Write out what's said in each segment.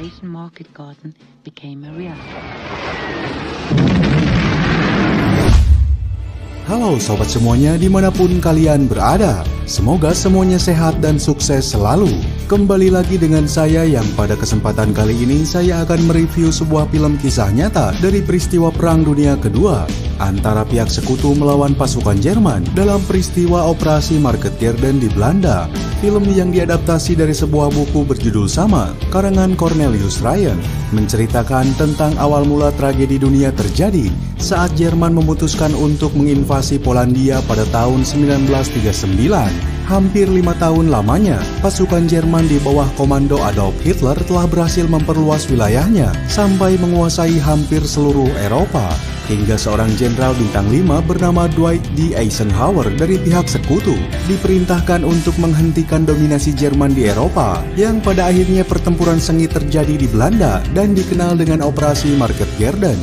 Operation Market Garden became a reality. Halo sobat semuanya dimanapun kalian berada. Semoga semuanya sehat dan sukses selalu. Kembali lagi dengan saya yang pada kesempatan kali ini saya akan mereview sebuah film kisah nyata dari peristiwa Perang Dunia Kedua antara pihak sekutu melawan pasukan Jerman dalam peristiwa Operasi Market Garden di Belanda. Film yang diadaptasi dari sebuah buku berjudul sama, karangan Cornelius Ryan, menceritakan tentang awal mula tragedi dunia terjadi saat Jerman memutuskan untuk menginvasi Polandia pada tahun 1939. Hampir 5 tahun lamanya, pasukan Jerman di bawah komando Adolf Hitler telah berhasil memperluas wilayahnya sampai menguasai hampir seluruh Eropa. Hingga seorang jenderal bintang 5 bernama Dwight D. Eisenhower dari pihak sekutu diperintahkan untuk menghentikan dominasi Jerman di Eropa, yang pada akhirnya pertempuran sengit terjadi di Belanda dan dikenal dengan Operasi Market Garden.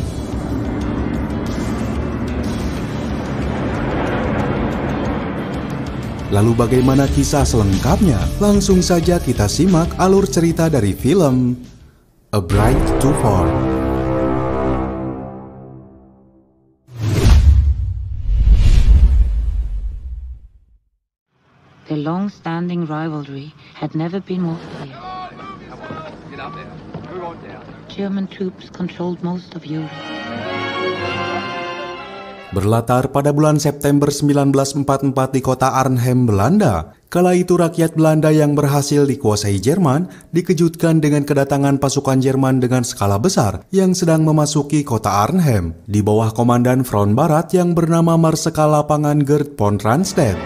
Lalu bagaimana kisah selengkapnya? Langsung saja kita simak alur cerita dari film A Bride to Fall. The long-standing rivalry had never been more clear. German troops controlled most of Europe. Berlatar pada bulan September 1944 di kota Arnhem, Belanda. Kala itu rakyat Belanda yang berhasil dikuasai Jerman dikejutkan dengan kedatangan pasukan Jerman dengan skala besar yang sedang memasuki kota Arnhem di bawah komandan Front Barat yang bernama Marsekal Lapangan Gerd von Rundstedt.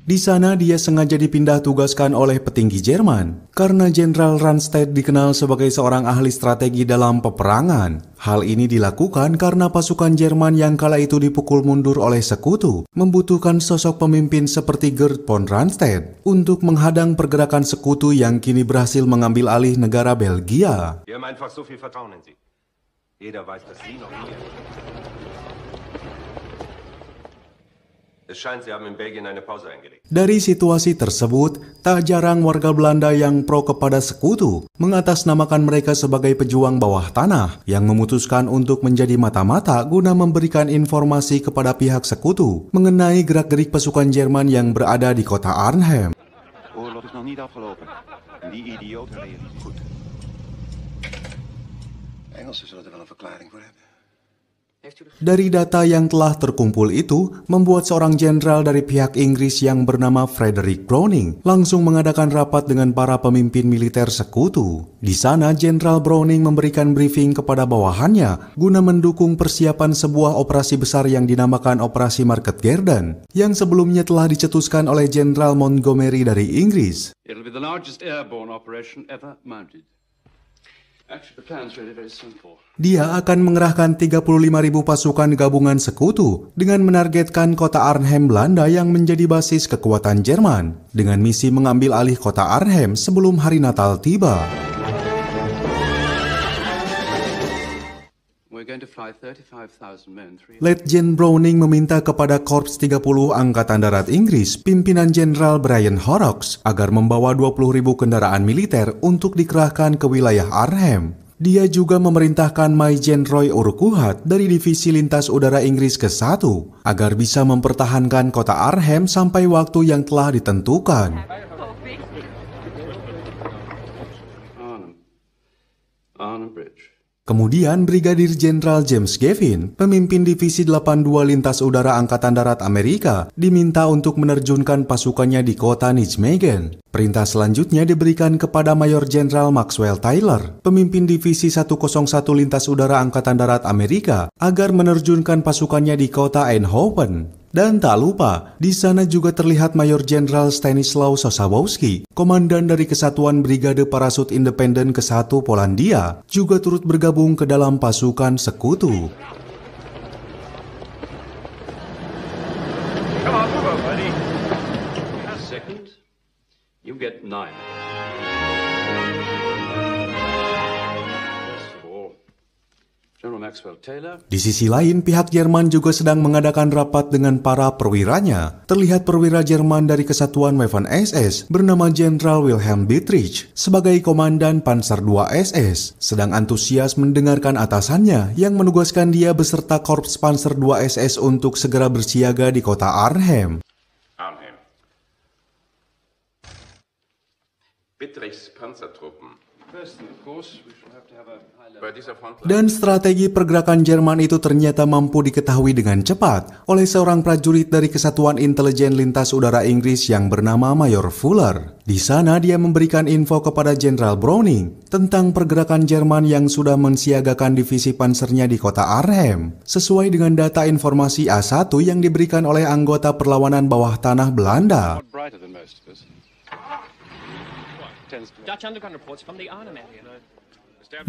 Di sana dia sengaja dipindah tugaskan oleh petinggi Jerman, karena Jenderal Rundstedt dikenal sebagai seorang ahli strategi dalam peperangan. Hal ini dilakukan karena pasukan Jerman yang kala itu dipukul mundur oleh sekutu, membutuhkan sosok pemimpin seperti Gerd von Rundstedt untuk menghadang pergerakan sekutu yang kini berhasil mengambil alih negara Belgia. Dari situasi tersebut, tak jarang warga Belanda yang pro kepada sekutu mengatasnamakan mereka sebagai pejuang bawah tanah yang memutuskan untuk menjadi mata-mata guna memberikan informasi kepada pihak sekutu mengenai gerak-gerik pasukan Jerman yang berada di kota Arnhem. Oorlog is nog niet afgelopen. En die idioten leren goed. Engelsen zullen er wel een verklaring voor hebben. Dari data yang telah terkumpul itu, membuat seorang jenderal dari pihak Inggris yang bernama Frederick Browning langsung mengadakan rapat dengan para pemimpin militer sekutu. Di sana, Jenderal Browning memberikan briefing kepada bawahannya guna mendukung persiapan sebuah operasi besar yang dinamakan Operasi Market Garden, yang sebelumnya telah dicetuskan oleh Jenderal Montgomery dari Inggris. It'll be the largest airborne operation ever mounted. Actually, the plan's really very simple. Dia akan mengerahkan 35.000 pasukan gabungan sekutu dengan menargetkan kota Arnhem Belanda yang menjadi basis kekuatan Jerman, dengan misi mengambil alih kota Arnhem sebelum hari Natal tiba. Letjen Browning meminta kepada Korps 30 Angkatan Darat Inggris, pimpinan Jenderal Brian Horrocks, agar membawa 20.000 kendaraan militer untuk dikerahkan ke wilayah Arnhem. Dia juga memerintahkan Maijen Roy Urquhart dari Divisi Lintas Udara Inggris ke-1 agar bisa mempertahankan kota Arnhem sampai waktu yang telah ditentukan. Arnhem Bridge. Kemudian Brigadir Jenderal James Gavin, pemimpin Divisi 82 Lintas Udara Angkatan Darat Amerika, diminta untuk menerjunkan pasukannya di kota Nijmegen. Perintah selanjutnya diberikan kepada Mayor Jenderal Maxwell Taylor, pemimpin Divisi 101 Lintas Udara Angkatan Darat Amerika, agar menerjunkan pasukannya di kota Eindhoven. Dan tak lupa, di sana juga terlihat Mayor Jenderal Stanislaw Sosabowski, komandan dari Kesatuan Brigade Parasut Independen ke-1 Polandia, juga turut bergabung ke dalam pasukan sekutu. Come on, move on, buddy. Second, you get 9. First of all, General Maxwell Taylor. Di sisi lain, pihak Jerman juga sedang mengadakan rapat dengan para perwiranya. Terlihat perwira Jerman dari Kesatuan Waffen SS bernama Jenderal Wilhelm Dietrich sebagai Komandan Panzer II SS sedang antusias mendengarkan atasannya yang menugaskan dia beserta Korps Panzer II SS untuk segera bersiaga di kota Arnhem. Dietrichs Panzertruppen. Dan strategi pergerakan Jerman itu ternyata mampu diketahui dengan cepat oleh seorang prajurit dari Kesatuan Intelijen Lintas Udara Inggris yang bernama Mayor Fuller. Di sana dia memberikan info kepada Jenderal Browning tentang pergerakan Jerman yang sudah mensiagakan divisi pansernya di kota Arnhem, sesuai dengan data informasi A1 yang diberikan oleh anggota perlawanan bawah tanah Belanda.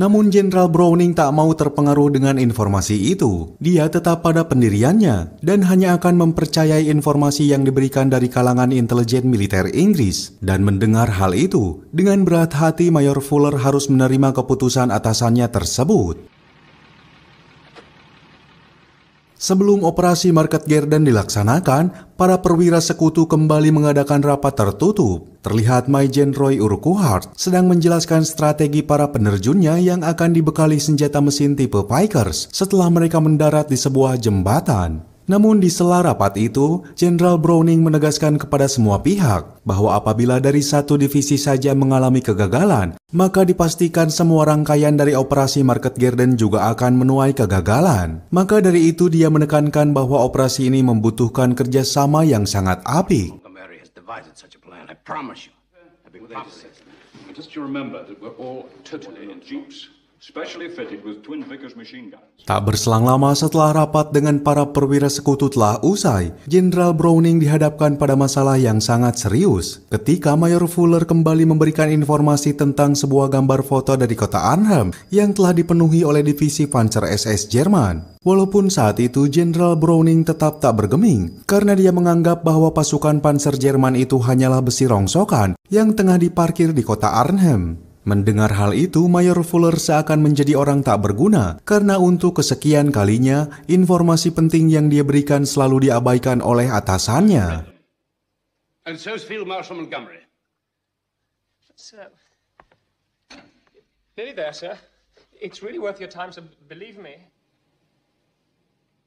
Namun Jenderal Browning tak mau terpengaruh dengan informasi itu. Dia tetap pada pendiriannya dan hanya akan mempercayai informasi yang diberikan dari kalangan intelijen militer Inggris. Dan mendengar hal itu, dengan berat hati Mayor Fuller harus menerima keputusan atasannya tersebut. Sebelum operasi Market Garden dilaksanakan, para perwira sekutu kembali mengadakan rapat tertutup. Terlihat Maijen Roy Urquhart sedang menjelaskan strategi para penerjunnya yang akan dibekali senjata mesin tipe Pikers setelah mereka mendarat di sebuah jembatan. Namun di sela rapat itu, Jenderal Browning menegaskan kepada semua pihak bahwa apabila dari satu divisi saja mengalami kegagalan, maka dipastikan semua rangkaian dari operasi Market Garden juga akan menuai kegagalan. Maka dari itu dia menekankan bahwa operasi ini membutuhkan kerjasama yang sangat apik. Just to remember that we're all totally in jeeps, specially fitted with twin Vickers machine guns. Tak berselang lama setelah rapat dengan para perwira sekutu telah usai, Jenderal Browning dihadapkan pada masalah yang sangat serius. Ketika Mayor Fuller kembali memberikan informasi tentang sebuah gambar foto dari kota Arnhem yang telah dipenuhi oleh divisi Panzer SS Jerman. Walaupun saat itu Jenderal Browning tetap tak bergeming, karena dia menganggap bahwa pasukan Panzer Jerman itu hanyalah besi rongsokan yang tengah diparkir di kota Arnhem. Mendengar hal itu, Mayor Fuller seakan menjadi orang tak berguna, karena untuk kesekian kalinya, informasi penting yang dia berikan selalu diabaikan oleh atasannya. And so's Field Marshal Montgomery. Sir, nearly there, sir. It's really worth your time, so believe me.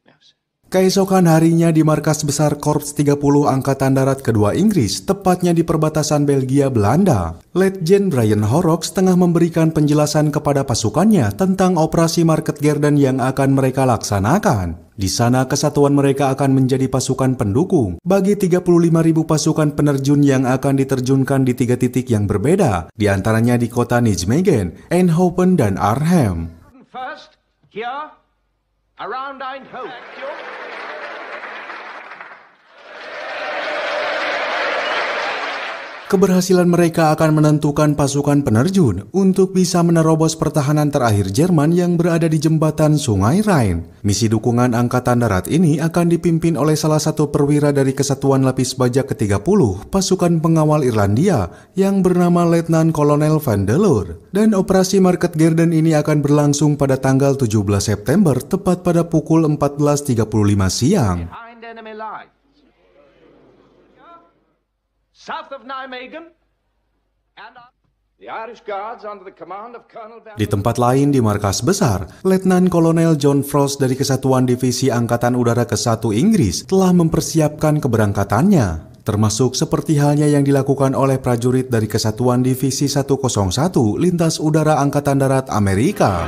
No, sir. Keesokan harinya di markas besar Korps 30 Angkatan Darat Kedua Inggris, tepatnya di perbatasan Belgia-Belanda, Letjen Brian Horrocks tengah memberikan penjelasan kepada pasukannya tentang operasi Market Garden yang akan mereka laksanakan. Di sana kesatuan mereka akan menjadi pasukan pendukung bagi 35.000 pasukan penerjun yang akan diterjunkan di 3 titik yang berbeda, di antaranya di kota Nijmegen, Eindhoven, dan Arnhem. First, here, around Eindhoven. Keberhasilan mereka akan menentukan pasukan penerjun untuk bisa menerobos pertahanan terakhir Jerman yang berada di jembatan Sungai Rhine. Misi dukungan Angkatan Darat ini akan dipimpin oleh salah satu perwira dari Kesatuan Lapis Baja ke-30 pasukan pengawal Irlandia yang bernama Letnan Kolonel Van Deleur. Dan operasi Market Garden ini akan berlangsung pada tanggal 17 September tepat pada pukul 14.35 siang. Behind enemy lines. South of Nijmegen. And the Irish Guards under the command of Colonel Van. Di tempat lain di markas besar, Letnan Kolonel John Frost dari Kesatuan Divisi Angkatan Udara ke-1 Inggris telah mempersiapkan keberangkatannya, termasuk seperti halnya yang dilakukan oleh prajurit dari Kesatuan Divisi 101 Lintas Udara Angkatan Darat Amerika.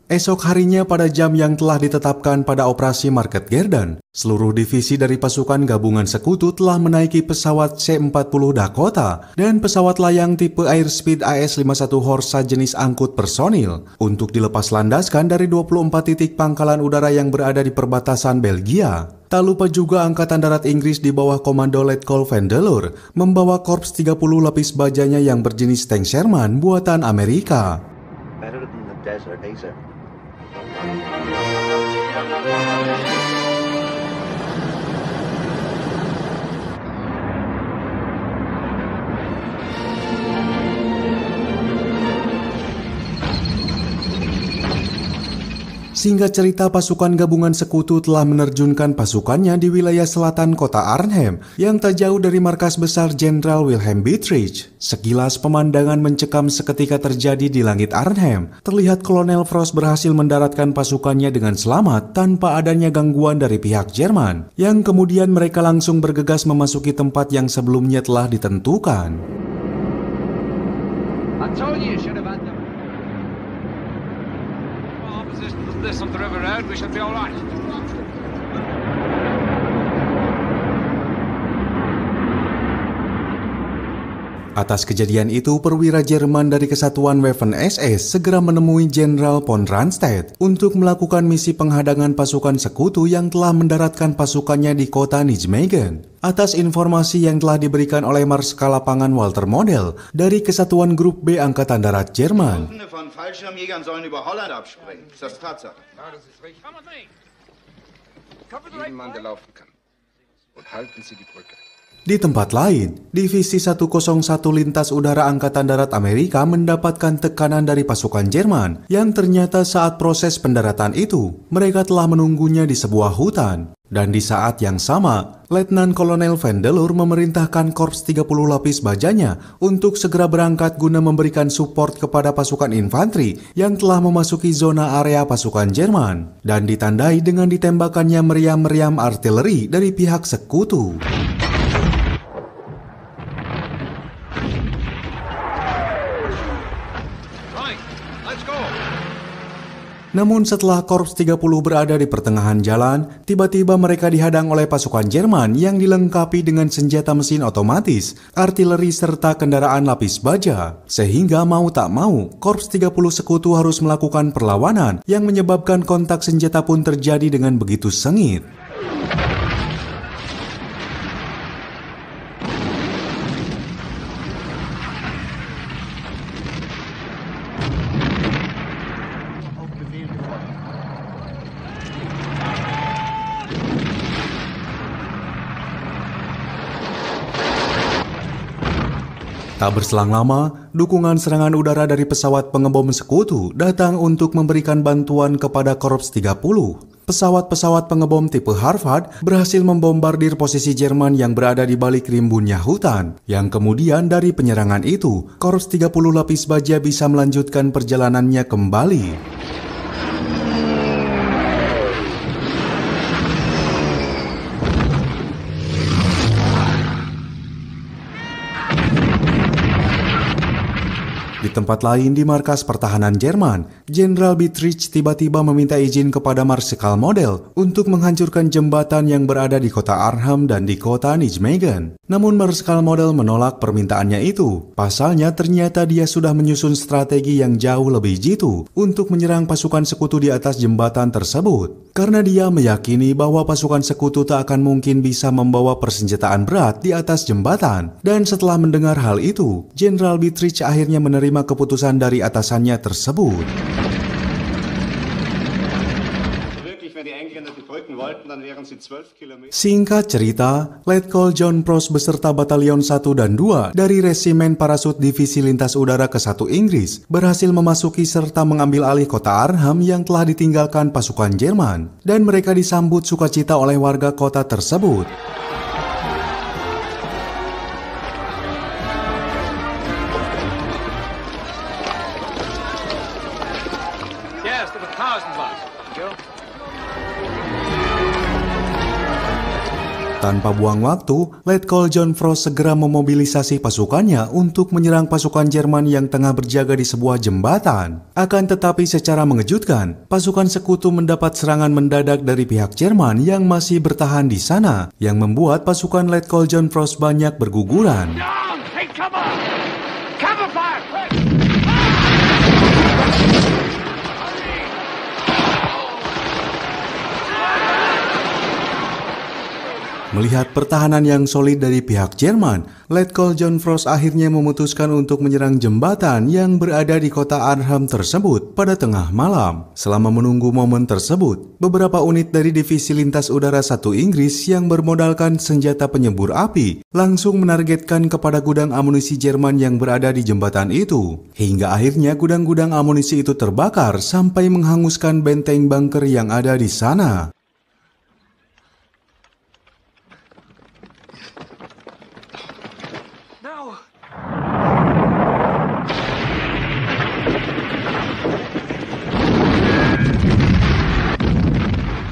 Esok harinya pada jam yang telah ditetapkan pada operasi Market Garden, seluruh divisi dari pasukan gabungan sekutu telah menaiki pesawat C-40 Dakota dan pesawat layang tipe Airspeed AS-51 Horsa jenis angkut personil untuk dilepas landaskan dari 24 titik pangkalan udara yang berada di perbatasan Belgia. Tak lupa juga Angkatan Darat Inggris di bawah komando Letkol Van Deleur membawa Korps 30 lapis bajanya yang berjenis tank Sherman buatan Amerika. Better than the desert, is it? Singkat cerita, pasukan gabungan sekutu telah menerjunkan pasukannya di wilayah selatan kota Arnhem yang tak jauh dari markas besar Jenderal Wilhelm Dietrich. Sekilas pemandangan mencekam seketika terjadi di langit Arnhem. Terlihat Kolonel Frost berhasil mendaratkan pasukannya dengan selamat tanpa adanya gangguan dari pihak Jerman, yang kemudian mereka langsung bergegas memasuki tempat yang sebelumnya telah ditentukan. I told you should have had them. This on the river road, we should be all right. Atas kejadian itu, perwira Jerman dari Kesatuan Waffen SS segera menemui Jenderal von Rundstedt untuk melakukan misi penghadangan pasukan sekutu yang telah mendaratkan pasukannya di kota Nijmegen. Atas informasi yang telah diberikan oleh Marskal Lapangan Walter Model dari Kesatuan Grup B Angkatan Darat Jerman. Von Fallschirmjägern sollen über Holland abspringen. Ist das Tatsache? Jeden Mann, der laufen kann. Und halten Sie die Brücke. Di tempat lain, Divisi 101 Lintas Udara Angkatan Darat Amerika mendapatkan tekanan dari pasukan Jerman yang ternyata saat proses pendaratan itu, mereka telah menunggunya di sebuah hutan. Dan di saat yang sama, Letnan Kolonel Van der Lur memerintahkan Korps 30 lapis bajanya untuk segera berangkat guna memberikan support kepada pasukan infanteri yang telah memasuki zona area pasukan Jerman, dan ditandai dengan ditembakannya meriam-meriam artileri dari pihak sekutu. Namun setelah Korps 30 berada di pertengahan jalan, tiba-tiba mereka dihadang oleh pasukan Jerman yang dilengkapi dengan senjata mesin otomatis, artileri serta kendaraan lapis baja. Sehingga mau tak mau, Korps 30 sekutu harus melakukan perlawanan yang menyebabkan kontak senjata pun terjadi dengan begitu sengit. Tak berselang lama, dukungan serangan udara dari pesawat pengebom sekutu datang untuk memberikan bantuan kepada Korps 30. Pesawat-pesawat pengebom tipe Harvard berhasil membombardir posisi Jerman yang berada di balik rimbunnya hutan. Yang kemudian dari penyerangan itu, Korps 30 lapis baja bisa melanjutkan perjalanannya kembali. Di tempat lain di markas pertahanan Jerman, Jenderal Dietrich tiba-tiba meminta izin kepada Marskal Model untuk menghancurkan jembatan yang berada di kota Arnhem dan di kota Nijmegen. Namun Marskal Model menolak permintaannya itu. Pasalnya ternyata dia sudah menyusun strategi yang jauh lebih jitu untuk menyerang pasukan sekutu di atas jembatan tersebut. Karena dia meyakini bahwa pasukan sekutu tak akan mungkin bisa membawa persenjataan berat di atas jembatan. Dan setelah mendengar hal itu, Jenderal Dietrich akhirnya menerima keputusan dari atasannya tersebut. Singkat cerita, Letkol John Frost beserta Batalion 1 dan 2 dari Resimen Parasut Divisi Lintas Udara ke-1 Inggris berhasil memasuki serta mengambil alih kota Arnhem yang telah ditinggalkan pasukan Jerman, dan mereka disambut sukacita oleh warga kota tersebut. Tanpa buang waktu, Letkol John Frost segera memobilisasi pasukannya untuk menyerang pasukan Jerman yang tengah berjaga di sebuah jembatan. Akan tetapi secara mengejutkan, pasukan sekutu mendapat serangan mendadak dari pihak Jerman yang masih bertahan di sana, yang membuat pasukan Letkol John Frost banyak berguguran. Melihat pertahanan yang solid dari pihak Jerman, Letkol John Frost akhirnya memutuskan untuk menyerang jembatan yang berada di kota Arnhem tersebut pada tengah malam. Selama menunggu momen tersebut, beberapa unit dari Divisi Lintas Udara 1 Inggris yang bermodalkan senjata penyembur api langsung menargetkan kepada gudang amunisi Jerman yang berada di jembatan itu. Hingga akhirnya gudang-gudang amunisi itu terbakar sampai menghanguskan benteng bunker yang ada di sana.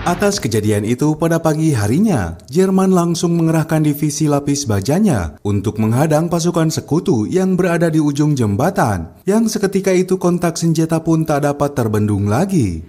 Atas kejadian itu, pada pagi harinya, Jerman langsung mengerahkan divisi lapis bajanya untuk menghadang pasukan sekutu yang berada di ujung jembatan, yang seketika itu kontak senjata pun tak dapat terbendung lagi.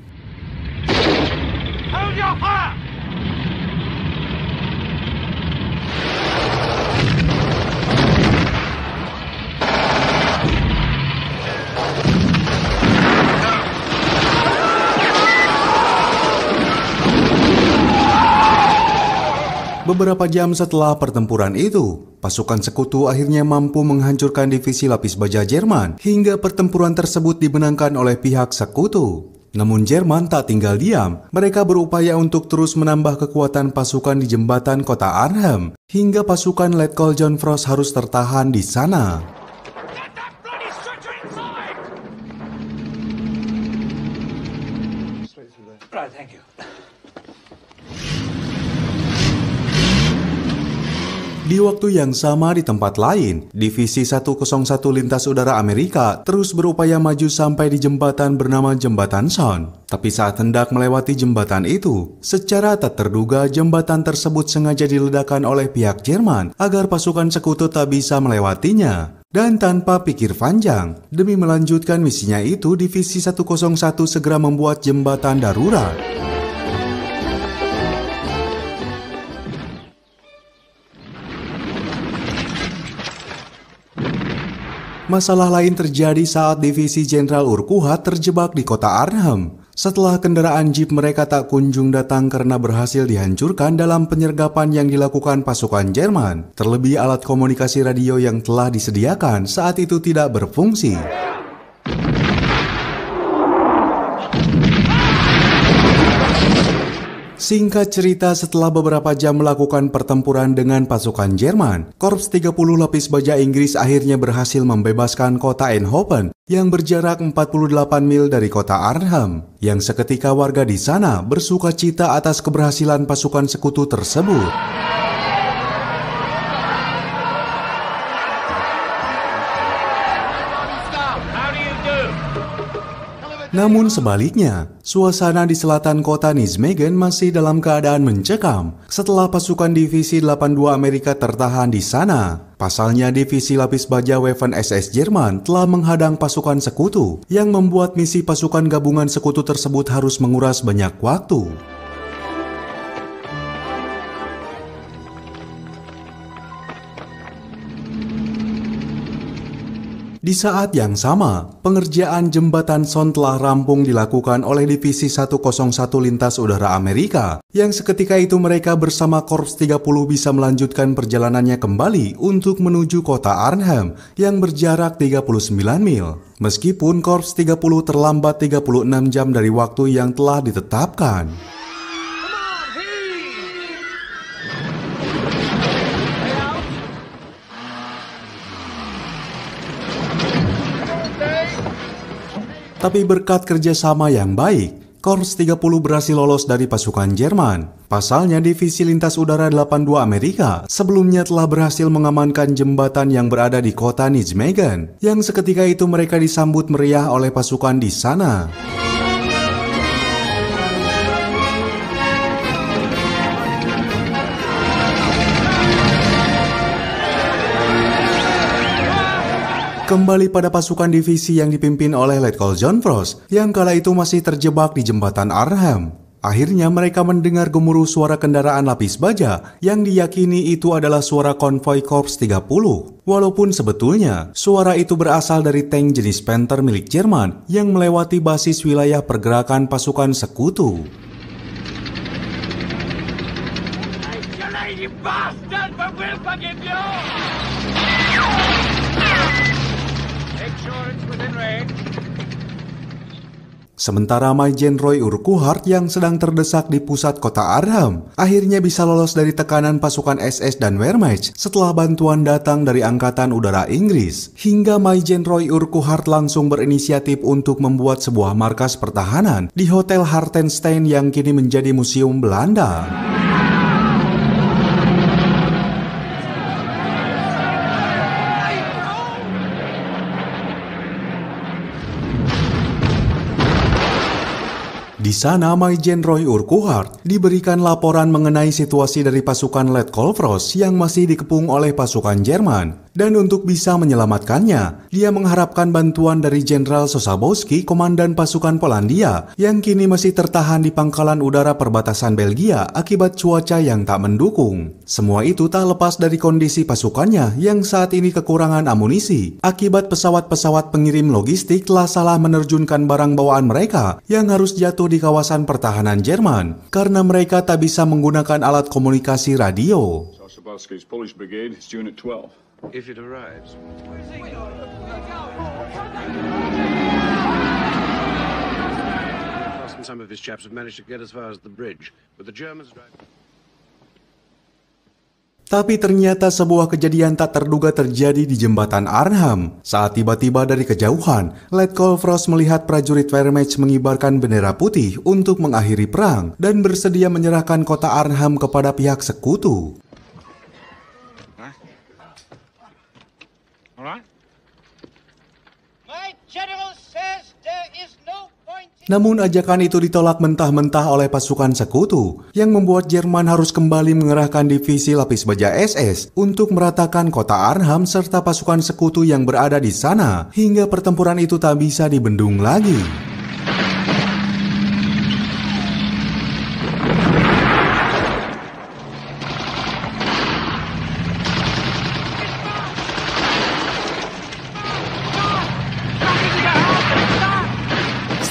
Beberapa jam setelah pertempuran itu, pasukan sekutu akhirnya mampu menghancurkan divisi lapis baja Jerman hingga pertempuran tersebut dimenangkan oleh pihak sekutu. Namun Jerman tak tinggal diam, mereka berupaya untuk terus menambah kekuatan pasukan di jembatan kota Arnhem hingga pasukan Letkol John Frost harus tertahan di sana. Right, thank you. Di waktu yang sama di tempat lain, Divisi 101 Lintas Udara Amerika terus berupaya maju sampai di jembatan bernama Jembatan Sound. Tapi saat hendak melewati jembatan itu, secara tak terduga jembatan tersebut sengaja diledakkan oleh pihak Jerman agar pasukan sekutu tak bisa melewatinya. Dan tanpa pikir panjang, demi melanjutkan misinya itu, Divisi 101 segera membuat jembatan darurat. Masalah lain terjadi saat Divisi Jenderal Urquhart terjebak di kota Arnhem. Setelah kendaraan jeep mereka tak kunjung datang karena berhasil dihancurkan dalam penyergapan yang dilakukan pasukan Jerman. Terlebih alat komunikasi radio yang telah disediakan saat itu tidak berfungsi. Singkat cerita, setelah beberapa jam melakukan pertempuran dengan pasukan Jerman, Korps 30 Lapis Baja Inggris akhirnya berhasil membebaskan kota Eindhoven yang berjarak 48 mil dari kota Arnhem, yang seketika warga di sana bersuka cita atas keberhasilan pasukan sekutu tersebut. Namun sebaliknya, suasana di selatan kota Nijmegen masih dalam keadaan mencekam setelah pasukan Divisi 82 Amerika tertahan di sana. Pasalnya Divisi Lapis Baja Waffen SS Jerman telah menghadang pasukan sekutu yang membuat misi pasukan gabungan sekutu tersebut harus menguras banyak waktu. Di saat yang sama, pengerjaan jembatan Sound telah rampung dilakukan oleh Divisi 101 Lintas Udara Amerika, yang seketika itu mereka bersama Korps 30 bisa melanjutkan perjalanannya kembali untuk menuju kota Arnhem yang berjarak 39 mil. Meskipun Korps 30 terlambat 36 jam dari waktu yang telah ditetapkan. Tapi berkat kerjasama yang baik, Korps 30 berhasil lolos dari pasukan Jerman. Pasalnya Divisi Lintas Udara 82 Amerika sebelumnya telah berhasil mengamankan jembatan yang berada di kota Nijmegen, yang seketika itu mereka disambut meriah oleh pasukan di sana. Kembali pada pasukan divisi yang dipimpin oleh Letkol John Frost yang kala itu masih terjebak di jembatan Arnhem. Akhirnya mereka mendengar gemuruh suara kendaraan lapis baja yang diyakini itu adalah suara konvoi Korps 30. Walaupun sebetulnya suara itu berasal dari tank jenis Panther milik Jerman yang melewati basis wilayah pergerakan pasukan sekutu. die, you bastard, but we'll forgive you! Make sure it's within range. Sementara Majen Roy Urquhart yang sedang terdesak di pusat kota Arnhem akhirnya bisa lolos dari tekanan pasukan SS dan Wehrmacht setelah bantuan datang dari Angkatan Udara Inggris. Hingga Majen Roy Urquhart langsung berinisiatif untuk membuat sebuah markas pertahanan di Hotel Hartenstein yang kini menjadi museum Belanda. Di sana, Majen Roy Urquhart diberikan laporan mengenai situasi dari pasukan Letkolfrost yang masih dikepung oleh pasukan Jerman. Dan untuk bisa menyelamatkannya, dia mengharapkan bantuan dari Jenderal Sosabowski, komandan pasukan Polandia, yang kini masih tertahan di pangkalan udara perbatasan Belgia akibat cuaca yang tak mendukung. Semua itu tak lepas dari kondisi pasukannya yang saat ini kekurangan amunisi, akibat pesawat-pesawat pengirim logistik telah salah menerjunkan barang bawaan mereka yang harus jatuh di kawasan pertahanan Jerman, karena mereka tak bisa menggunakan alat komunikasi radio. Sosabowski's Polish Brigade is Unit 12. If it arrives. Some of his chaps have managed to get as far as the bridge, but the Germans drive. Tapi ternyata sebuah kejadian tak terduga terjadi di jembatan Arnhem. Saat tiba-tiba dari kejauhan, Letkolfrost melihat prajurit Wehrmacht mengibarkan bendera putih untuk mengakhiri perang dan bersedia menyerahkan kota Arnhem kepada pihak sekutu. Namun ajakan itu ditolak mentah-mentah oleh pasukan sekutu, yang membuat Jerman harus kembali mengerahkan divisi lapis baja SS untuk meratakan kota Arnhem serta pasukan sekutu yang berada di sana, hingga pertempuran itu tak bisa dibendung lagi.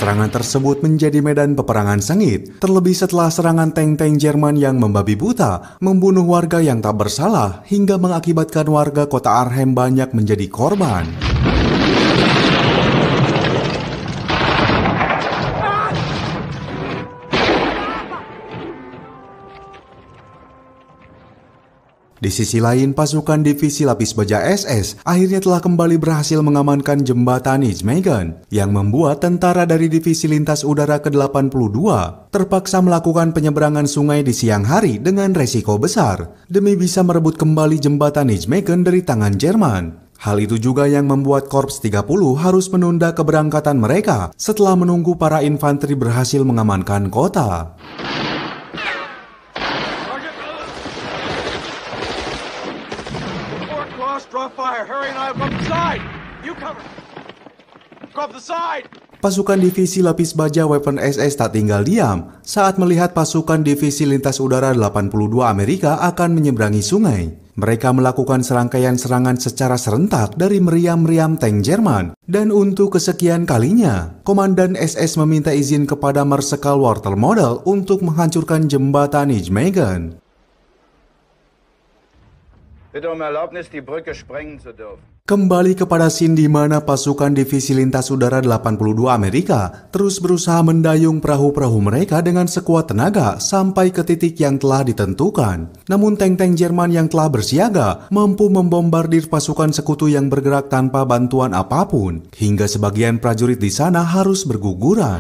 Serangan tersebut menjadi medan peperangan sengit, terlebih setelah serangan tank-tank Jerman yang membabi buta, membunuh warga yang tak bersalah, hingga mengakibatkan warga kota Arnhem banyak menjadi korban. Di sisi lain, pasukan divisi lapis baja SS akhirnya telah kembali berhasil mengamankan jembatan Nijmegen, yang membuat tentara dari divisi lintas udara ke-82 terpaksa melakukan penyeberangan sungai di siang hari dengan resiko besar, demi bisa merebut kembali jembatan Nijmegen dari tangan Jerman. Hal itu juga yang membuat Korps 30 harus menunda keberangkatan mereka setelah menunggu para infanteri berhasil mengamankan kota. Pasukan divisi lapis baja Waffen SS tak tinggal diam saat melihat pasukan divisi lintas udara 82 Amerika akan menyeberangi sungai. Mereka melakukan serangkaian serangan secara serentak dari meriam-meriam tank Jerman. Dan untuk kesekian kalinya, Komandan SS meminta izin kepada Marsekal Walter Model untuk menghancurkan jembatan Nijmegen. Bitte um Erlaubnis, die Brücke sprengen zu dürfen. Kembali kepada scene di mana pasukan divisi lintas udara 82 Amerika terus berusaha mendayung perahu-perahu mereka dengan sekuat tenaga sampai ke titik yang telah ditentukan. Namun tank-tank Jerman yang telah bersiaga mampu membombardir pasukan sekutu yang bergerak tanpa bantuan apapun, hingga sebagian prajurit di sana harus berguguran.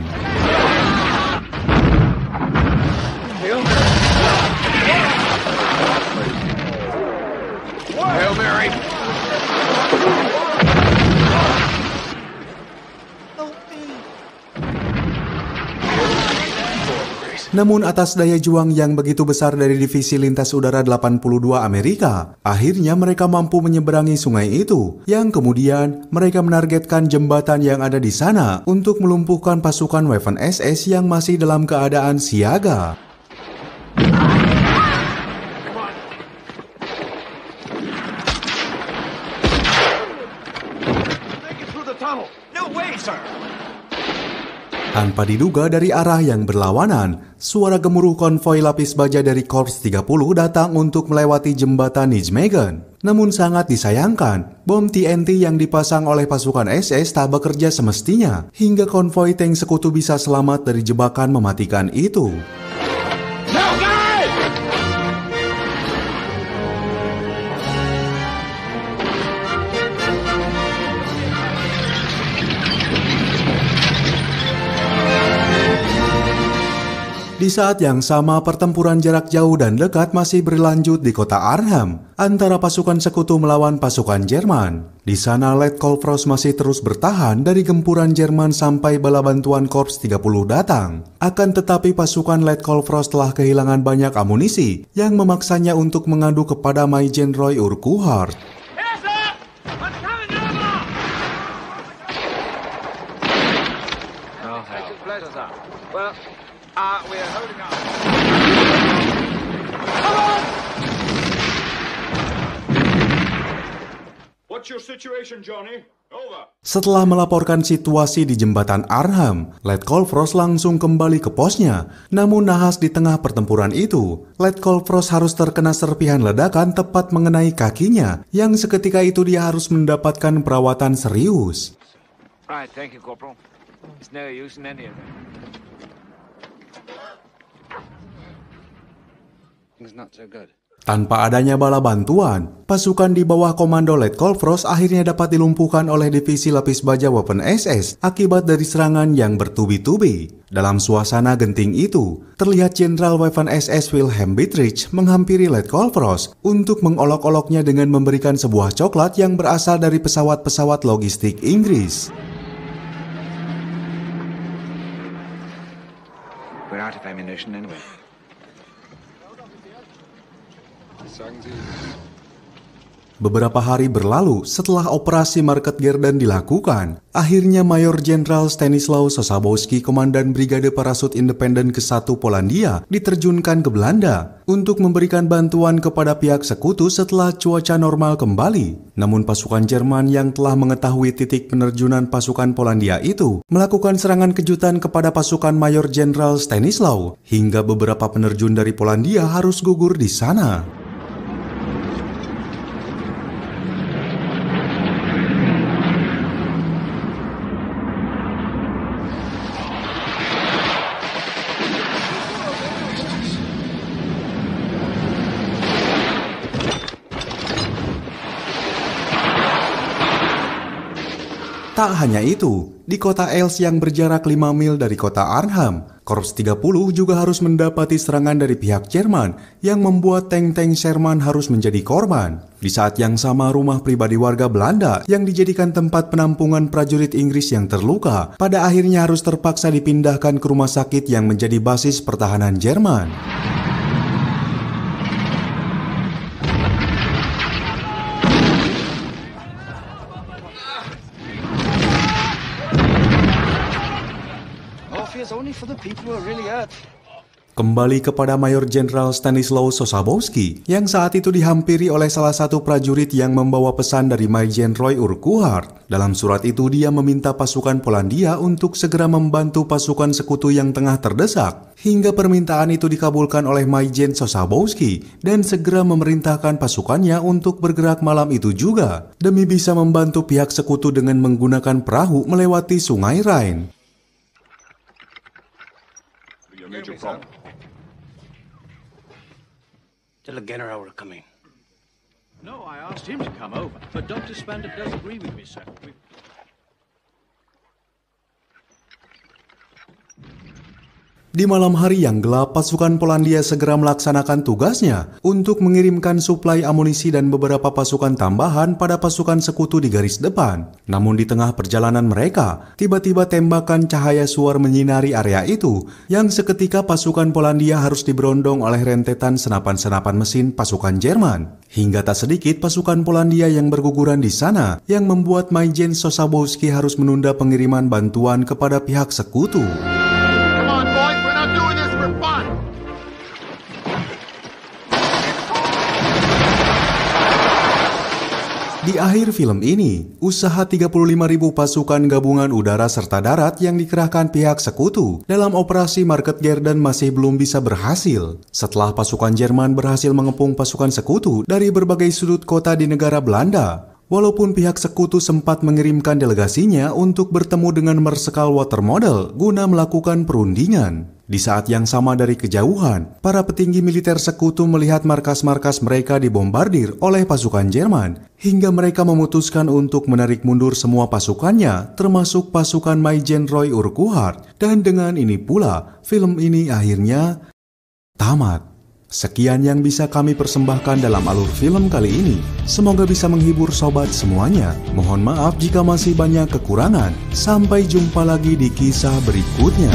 Namun atas daya juang yang begitu besar dari divisi lintas udara 82 Amerika, akhirnya mereka mampu menyeberangi sungai itu, yang kemudian mereka menargetkan jembatan yang ada di sana untuk melumpuhkan pasukan Waffen SS yang masih dalam keadaan siaga. Tanpa diduga dari arah yang berlawanan, suara gemuruh konvoi lapis baja dari Korps 30 datang untuk melewati jembatan Nijmegen. Namun sangat disayangkan, bom TNT yang dipasang oleh pasukan SS tak bekerja semestinya, hingga konvoi tank sekutu bisa selamat dari jebakan mematikan itu. Di saat yang sama, pertempuran jarak jauh dan dekat masih berlanjut di kota Arnhem antara pasukan sekutu melawan pasukan Jerman. Di sana, Letkolfrost masih terus bertahan dari gempuran Jerman sampai bala bantuan Korps 30 datang. Akan tetapi pasukan Letkolfrost telah kehilangan banyak amunisi yang memaksanya untuk mengadu kepada Maijen Roy Urquhart. We're holding up. What's your situation, Johnny? Over. Setelah melaporkan situasi di jembatan Arnhem, Letkolfrost langsung kembali ke posnya. Namun nahas di tengah pertempuran itu, Letkolfrost harus terkena serpihan ledakan tepat mengenai kakinya, yang seketika itu dia harus mendapatkan perawatan serius. Right, thank you, Corporal. It's no use in any of it. Things not so good. Tanpa adanya bala bantuan, pasukan di bawah komando Letkolfrost akhirnya dapat dilumpuhkan oleh divisi lapis baja Waffen SS akibat dari serangan yang bertubi-tubi. Dalam suasana genting itu, terlihat Jenderal Waffen SS Wilhelm Dietrich menghampiri Letkolfrost untuk mengolok-oloknya dengan memberikan sebuah coklat yang berasal dari pesawat-pesawat logistik Inggris. We're out of ammunition anyway. Beberapa hari berlalu setelah operasi Market Garden dilakukan, akhirnya Mayor Jenderal Stanislaw Sosabowski, Komandan Brigade Parasut Independen ke-1 Polandia, diterjunkan ke Belanda untuk memberikan bantuan kepada pihak sekutu setelah cuaca normal kembali. Namun pasukan Jerman yang telah mengetahui titik penerjunan pasukan Polandia itu melakukan serangan kejutan kepada pasukan Mayor Jenderal Stanislaw, hingga beberapa penerjun dari Polandia harus gugur di sana. Tak hanya itu, di kota Els yang berjarak 5 mil dari kota Arnhem, Korps 30 juga harus mendapati serangan dari pihak Jerman yang membuat tank-tank Sherman harus menjadi korban. Di saat yang sama, rumah pribadi warga Belanda yang dijadikan tempat penampungan prajurit Inggris yang terluka pada akhirnya harus terpaksa dipindahkan ke rumah sakit yang menjadi basis pertahanan Jerman. Kembali kepada Mayor Jenderal Stanislaw Sosabowski yang saat itu dihampiri oleh salah satu prajurit yang membawa pesan dari Maijen Roy Urquhart. Dalam surat itu dia meminta pasukan Polandia untuk segera membantu pasukan sekutu yang tengah terdesak. Hingga permintaan itu dikabulkan oleh Maijen Sosabowski dan segera memerintahkan pasukannya untuk bergerak malam itu juga demi bisa membantu pihak sekutu dengan menggunakan perahu melewati Sungai Rhine. Tell the general we're coming. No, I asked him to come over, but Dr. Spander does agree with me, sir. Di malam hari yang gelap, pasukan Polandia segera melaksanakan tugasnya untuk mengirimkan suplai amunisi dan beberapa pasukan tambahan pada pasukan sekutu di garis depan. Namun di tengah perjalanan mereka, tiba-tiba tembakan cahaya suar menyinari area itu, yang seketika pasukan Polandia harus diberondong oleh rentetan senapan-senapan mesin pasukan Jerman. Hingga tak sedikit pasukan Polandia yang berguguran di sana, yang membuat Maijen Sosabowski harus menunda pengiriman bantuan kepada pihak sekutu. Di akhir film ini, usaha 35.000 pasukan gabungan udara serta darat yang dikerahkan pihak sekutu dalam operasi Market Garden masih belum bisa berhasil. Setelah pasukan Jerman berhasil mengepung pasukan sekutu dari berbagai sudut kota di negara Belanda, walaupun pihak sekutu sempat mengirimkan delegasinya untuk bertemu dengan Marskal Watermodel guna melakukan perundingan. Di saat yang sama dari kejauhan, para petinggi militer sekutu melihat markas-markas mereka dibombardir oleh pasukan Jerman, hingga mereka memutuskan untuk menarik mundur semua pasukannya, termasuk pasukan Maijen Roy Urquhart. Dan dengan ini pula, film ini akhirnya tamat. Sekian yang bisa kami persembahkan dalam alur film kali ini. Semoga bisa menghibur sobat semuanya. Mohon maaf jika masih banyak kekurangan. Sampai jumpa lagi di kisah berikutnya.